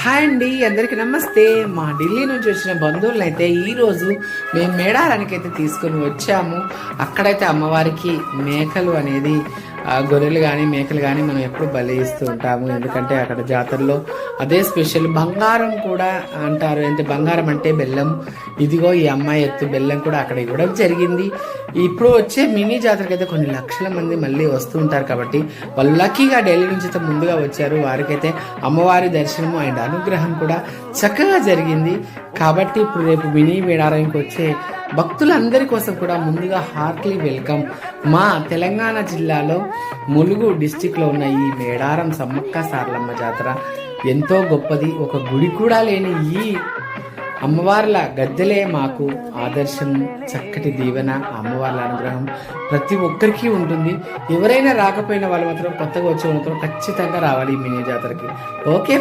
Hi అండి, అందరికి నమస్తే. మా ఢిల్లీ నుంచి వచ్చిన బంధువులను అయితే ఈరోజు మేము మేడారానికి అయితే తీసుకొని వచ్చాము. అక్కడైతే అమ్మవారికి మేకలు అనేది గొర్రెలు కానీ మేకలు కానీ మనం ఎప్పుడు బలి ఇస్తూ ఉంటాము. ఎందుకంటే అక్కడ జాతరలో అదే స్పెషల్. బంగారం కూడా అంటారు, అంటే బంగారం అంటే బెల్లం. ఇదిగో ఈ అమ్మాయి ఎత్తు బెల్లం కూడా అక్కడ ఇవ్వడం జరిగింది. ఇప్పుడు వచ్చే మినీ జాతరకి అయితే కొన్ని లక్షల మంది మళ్ళీ వస్తూ ఉంటారు కాబట్టి వాళ్ళు లక్కీగా ఢిల్లీ నుంచి అయితే ముందుగా వచ్చారు. వారికైతే అమ్మవారి దర్శనము అండ్ అనుగ్రహం కూడా చక్కగా జరిగింది. కాబట్టి ఇప్పుడు రేపు మినీ మేడారానికి వచ్చే భక్తులందరి కోసం కూడా ముందుగా హార్ట్లీ వెల్కమ్. మా తెలంగాణ జిల్లాలో ములుగు డిస్టిక్లో ఉన్న ఈ మేడారం సమ్మక్క సారలమ్మ జాతర ఎంతో గొప్పది. ఒక గుడి కూడా లేని ఈ అమ్మవార్ల గద్దెలే మాకు ఆదర్శం, చక్కటి దీవెన. అమ్మవార్ల అనుగ్రహం ప్రతి ఒక్కరికి ఉంటుంది. ఎవరైనా రాకపోయిన వాళ్ళు మాత్రం, కొత్తగా వచ్చే మాత్రం ఖచ్చితంగా రావాలి ఈ మినీ జాతరకి. ఓకే.